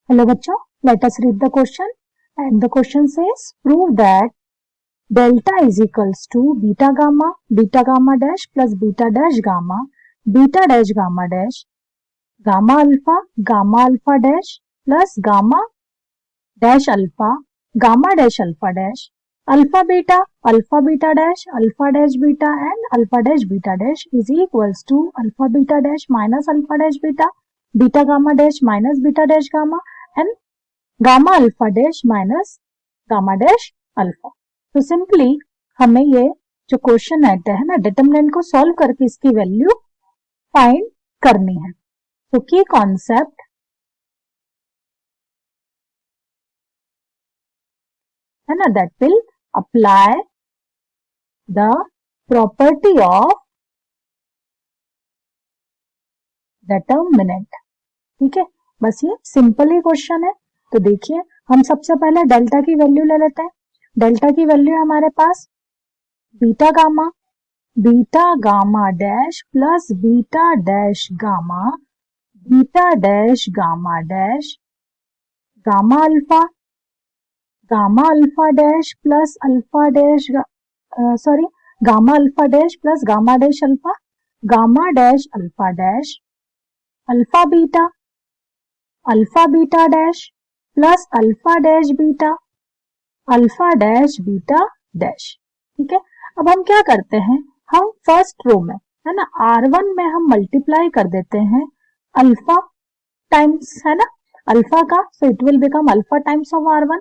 Hello बच्चों, let us read the question and the question says prove that delta is equals to beta gamma dash plus beta dash gamma dash gamma alpha dash plus gamma dash alpha dash alpha beta dash beta and alpha dash beta dash is equals to alpha beta dash minus alpha dash beta gamma dash minus beta dash gamma and gamma alpha dash minus gamma dash alpha. तो simply हमें ये जो question आता है ना, determinant को solve करके इसकी वैल्यू फाइंड करनी है। तो की कॉन्सेप्ट है ना, that will apply the property of determinant. ठीक है, बस ये सिंपल ही क्वेश्चन है। तो देखिए, हम सबसे पहले डेल्टा की वैल्यू ले लेते हैं। डेल्टा की वैल्यू है हमारे पास beta gamma dash plus beta dash gamma dash gamma alpha dash plus alpha dash gamma alpha dash plus gamma dash alpha gamma dash alpha dash alpha beta dash plus alpha dash beta dash. ठीक है, अब हम क्या करते हैं, हम first row में है ना R1 में हम मल्टीप्लाई कर देते हैं अल्फा टाइम्स है ना अल्फा का, so it will become alpha times of R1।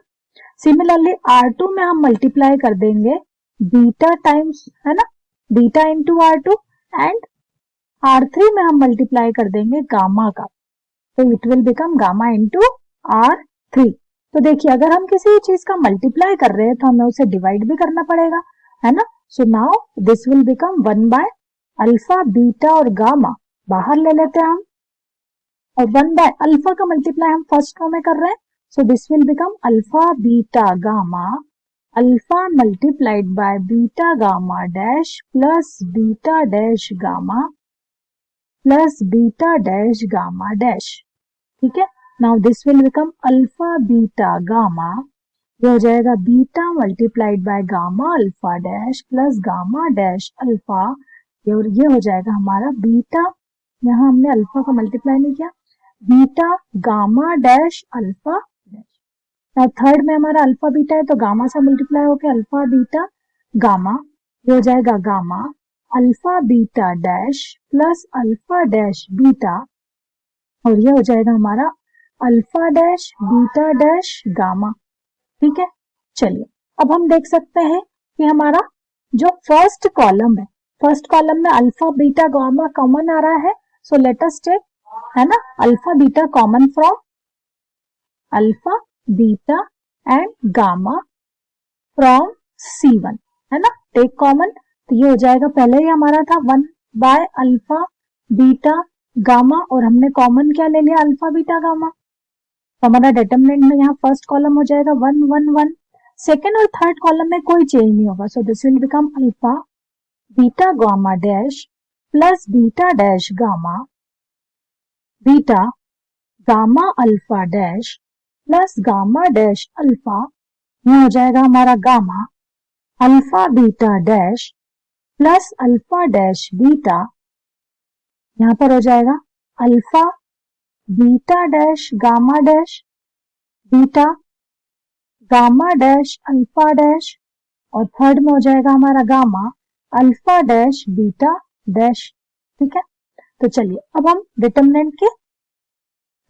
Similarly R2 में हम मल्टीप्लाई कर देंगे बीटा टाइम्स है ना beta into R2 and R3 में हम मल्टीप्लाई कर देंगे गामा का, तो it will become gamma into R3। तो देखिए, अगर हम किसी चीज का मल्टीप्लाई कर रहे हैं तो हमें उसे डिवाइड भी करना पड़ेगा है ना। So now this will become 1 by alpha beta और गामा बाहर ले लेते हैं हम, और 1 बाय अल्फा का मल्टीप्लाई हम फर्स्ट रो में कर रहे हैं। So this will become alpha beta gamma alpha multiplied by beta gamma dash plus beta dash gamma plus beta dash gamma dash. ठीक है, now this will become alpha beta gamma, ये हो जाएगा beta multiplied by gamma alpha dash plus gamma dash alpha, ये हो जाएगा हमारा beta, यहाँ हमने अल्फा का मल्टीप्लाई नहीं किया, beta gamma dash alpha dash. Now third में हमारा अल्फा बीटा है तो गामा से मल्टीप्लाई होकर अल्फा बीटा गामा, ये हो जाएगा gamma alpha beta dash plus alpha dash beta, और ये हो जाएगा हमारा alpha dash beta dash gamma. ठीक है, चलिए अब हम देख सकते हैं कि हमारा जो फर्स्ट कॉलम है, फर्स्ट कॉलम में अल्फा बीटा गामा कॉमन आ रहा है। सो लेट अस टेक है ना alpha beta common from alpha beta and gamma from C1 है ना, टेक कॉमन। तो ये हो जाएगा, पहले ही हमारा था 1 बाय अल्फा बीटा गामा और हमने कॉमन क्या ले लिया, अल्फा बीटा गामा। तो हमारा डिटरमिनेंट में यहाँ फर्स्ट कॉलम हो जाएगा 1 1 1, सेकेंड और थर्ड कॉलम में कोई चेंज नहीं होगा। So this will become alpha beta gamma dash plus beta dash gamma beta gamma alpha dash plus gamma dash alpha, ये हो जाएगा हमारा gamma alpha beta dash plus alpha dash beta, यहाँ पर हो जाएगा alpha beta dash gamma dash beta gamma dash alpha dash, और third में हो जाएगा हमारा gamma alpha dash beta dash. ठीक है, तो चलिए अब हम डिटरमिनेंट के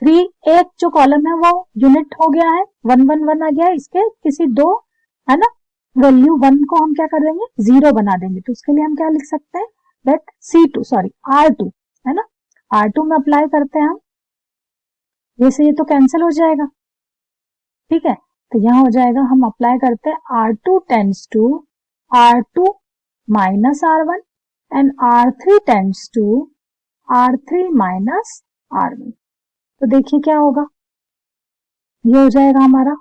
3 एक जो कॉलम है वो यूनिट हो गया है, 1 1 1 आ गया है, इसके किसी दो है ना वैल्यू 1 को हम क्या कर देंगे, 0 बना देंगे। तो उसके लिए हम क्या लिख सकते हैं, दैट R2 है ना, R2 में अप्लाई करते हैं हम, जैसे ये तो कैंसिल हो जाएगा। ठीक है, तो यहां हो जाएगा, हम अप्लाई करते हैं R2 tends to R2 minus R1 and R3 tends to R3 minus R1। तो देखिए क्या होगा, ये हो जाएगा हमारा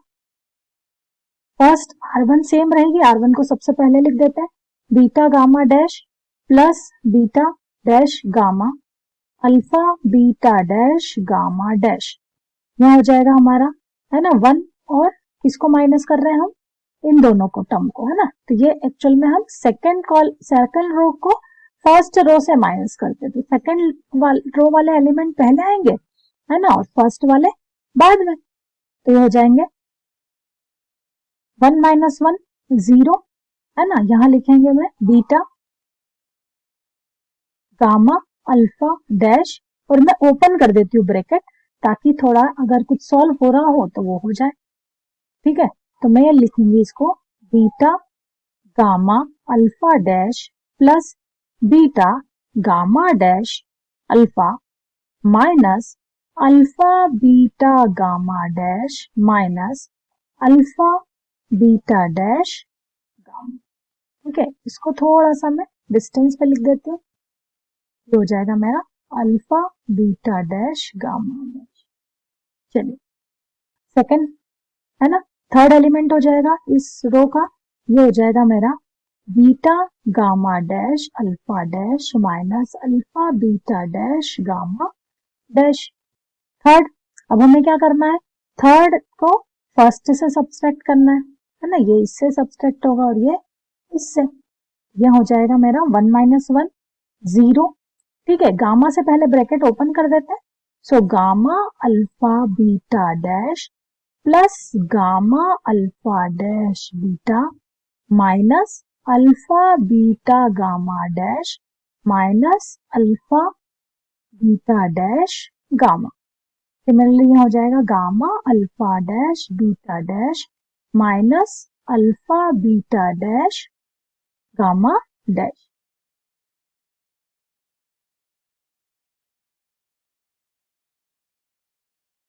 फर्स्ट R1 सेम रहेगी, R1 को सबसे पहले लिख देते हैं beta gamma dash plus beta dash gamma alpha beta dash gamma dash. यहाँ हो जाएगा हमारा, है ना, 1 और किसको माइनस कर रहे हैं हम, इन दोनों को, टर्म को, है ना। तो ये एक्चुअल में हम सेकंड रो को फर्स्ट रो से माइनस करते, तो सेकंड रो वाले एलिमेंट पहले आएंगे, है ना, और फर्स्ट वाले बाद में। तो ये हो जाएंगे 1 माइनस 1 0, है ना। यहाँ लिखेंगे मैं बीटा गामा अल्फा डैश, और मैं ओपन कर देती हूँ ब्रैकेट, ताकि थोड़ा अगर कुछ सॉल्व हो रहा हो तो वो हो जाए, ठीक है। तो मैं लिखूंगी इसको beta gamma alpha dash plus beta gamma dash alpha minus alpha beta gamma dash minus alpha beta dash gamma, ठीक है। इसको थोड़ा सा मैं डिस्टेंस पे लिख देती हूँ, ये हो जाएगा मेरा alpha beta dash gamma dash. चलिए सेकंड, है ना, थर्ड एलिमेंट हो जाएगा इस रो का, ये हो जाएगा मेरा beta gamma dash alpha dash minus alpha beta dash gamma dash. Third, अब हमें क्या करना है, थर्ड को फर्स्ट से सब्सट्रैक्ट करना है ना, ये इससे सब्सट्रैक्ट होगा और ये इससे, ये हो जाएगा मेरा 1 माइनस 1 0, ठीक है। गामा से पहले ब्रैकेट ओपन कर देते हैं, so gamma alpha beta dash plus gamma alpha dash beta minus alpha beta gamma dash minus alpha beta dash gamma. Similarly यहाँ हो जाएगा gamma alpha dash beta dash minus alpha beta dash gamma dash.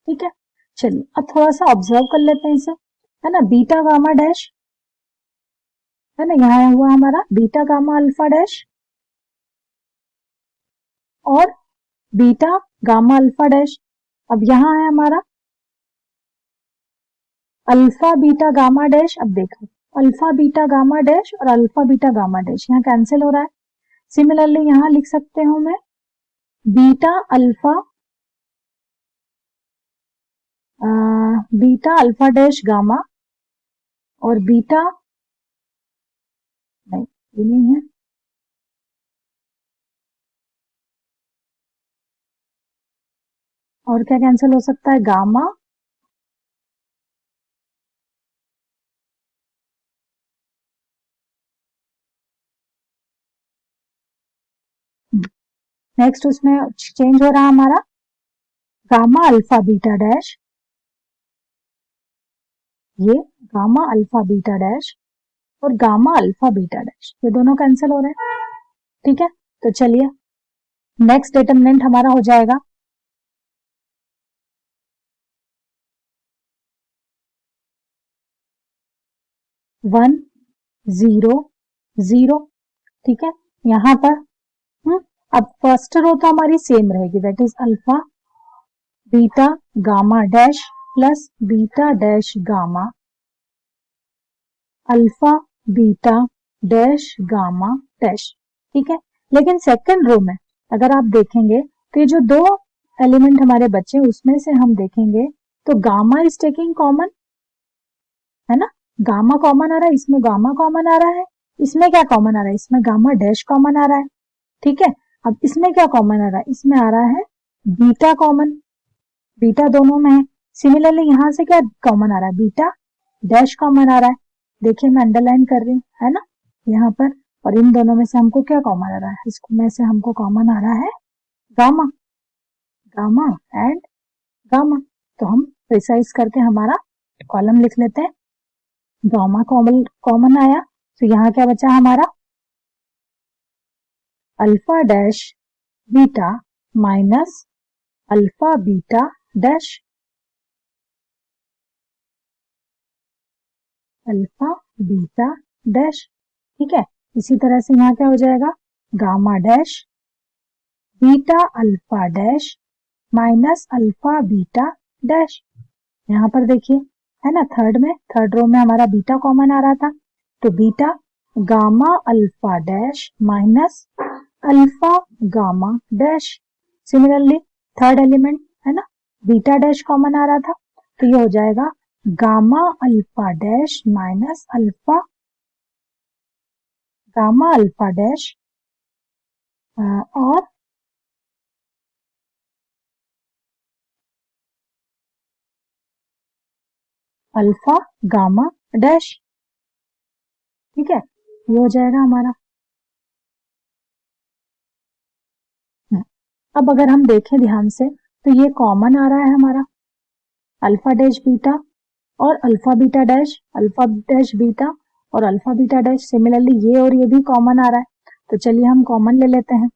ठीक है, चलिए अब थोड़ा सा observe कर लेते हैं इसे, है ना। बीटा गामा डैश, है ना, यहाँ हुआ हमारा बीटा गामा अल्फा डैश और बीटा गामा अल्फा डैश। अब यहाँ है हमारा अल्फा बीटा गामा डैश, अब देखो अल्फा बीटा गामा डैश और अल्फा बीटा गामा डैश यहाँ कैंसिल हो रहा है। सिमिलरली यहाँ लिख सकते हूं मैं बीटा अल्फा डैश गामा और बीटा, नहीं ये नहीं है, और क्या कैंसिल हो सकता है, गामा नेक्स्ट उसमें चेंज हो रहा है हमारा गामा अल्फा बीटा डैश, ये गामा अल्फा बीटा डैश और गामा अल्फा बीटा डैश, ये दोनों कैंसिल हो रहे हैं, ठीक है। तो चलिए नेक्स्ट डिटरमिनेंट हमारा हो जाएगा वन जीरो जीरो, ठीक है। यहाँ पर अब फर्स्ट रो तो हमारी सेम रहेगी, that is alpha beta gamma dash plus beta dash gamma alpha beta dash gamma dash, ठीक है। लेकिन सेकंड रो में अगर आप देखेंगे तो ये जो दो एलिमेंट हमारे बच्चे उसमें से हम देखेंगे तो गामा इज टेकिंग कॉमन, है ना, गामा कॉमन आ रहा है, इसमें गामा कॉमन आ रहा है, इसमें क्या कॉमन आ रहा है, इसमें गामा डैश कॉमन आ रहा है, ठीक है। अब इसमें क्या कॉमन आ रहा है, इसमें आ रहा है बीटा कॉमन, बीटा दोनों में है। सिमिलरली यहां से क्या कॉमन आ रहा है, बीटा डैश कॉमन आ रहा है, देखिए मैं अंडरलाइन कर रही हूँ, है ना, यहाँ पर। और इन दोनों में से हमको क्या कॉमन आ रहा है, इसमें से हमको कॉमन आ रहा है गामा, गामा एंड गामा। तो हम प्रिसाइज करके हमारा कॉलम लिख लेते हैं, गामा कॉमन आया, तो यहाँ क्या बचा हमारा alpha dash beta minus alpha beta dash, alpha beta dash, ठीक है। इसी तरह से यहाँ क्या हो जाएगा gamma dash beta alpha dash minus alpha beta dash. यहाँ पर देखिए, है ना, थर्ड रो में हमारा बीटा कॉमन आ रहा था, तो beta gamma alpha dash minus alpha gamma dash. Similarly third element, है ना, बीटा डैश कॉमन आ रहा था, तो ये हो जाएगा gamma alpha dash minus alpha gamma alpha dash और अल्फा गामा डैश। ठीक है, ये हो जाएगा हमारा। अब अगर हम देखें ध्यान से तो ये कॉमन आ रहा है हमारा अल्फा डैश बीटा और अल्फा बीटा डैश बीटा और अल्फा बीटा डैश। सिमिलरली ये और ये भी कॉमन आ रहा है, तो चलिए हम कॉमन ले लेते हैं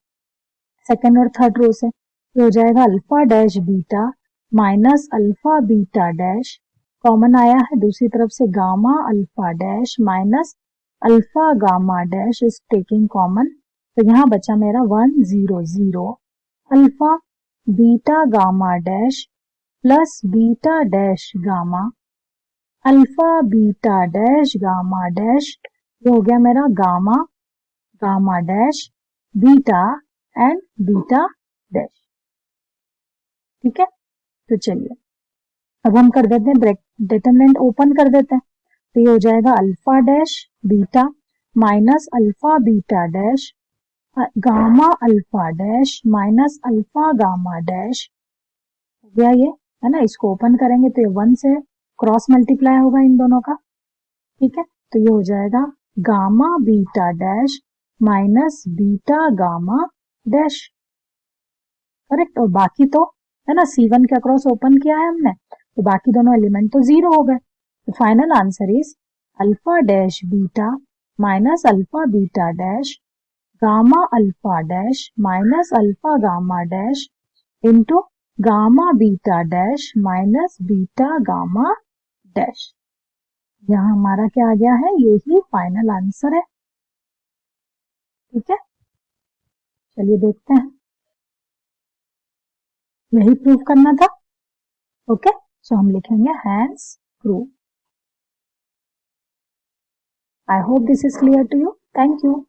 सेकेंड और थर्ड रो से। ये हो जाएगा alpha dash beta minus alpha beta dash, common आया है दूसरी तरफ से gamma alpha dash minus alpha gamma dash is taking common, तो यहाँ बचा मेरा 1 0 0 alpha beta gamma dash plus beta dash gamma alpha beta dash gamma dash, ये हो गया मेरा gamma gamma dash beta and beta dash. ठीक है, तो चलिए अब हम कर देते हैं डिटरमिनेंट ओपन कर देते हैं, तो ये हो जाएगा alpha dash beta minus alpha beta dash gamma alpha dash minus alpha gamma dash हो गया ये, है ना। इसको ओपन करेंगे तो ये 1 से क्रॉस मल्टीप्लाई होगा इन दोनों का। ठीक है, तो ये हो जाएगा gamma beta dash minus beta gamma dash, correct. और बाकी तो है ना C1 के अक्रॉस ओपन किया है हमने, तो बाकी दोनों एलिमेंट तो 0 हो गए। तो final answer is alpha dash beta minus alpha beta dash gamma alpha dash minus alpha gamma dash into gamma beta dash minus beta gamma dash. यहाँ हमारा क्या आ गया है, यही फाइनल आंसर है। ठीक है, चलिए देखते हैं, यही प्रूव करना था। ओके, सो हम लिखेंगे hence proved. I hope this is clear to you. Thank you.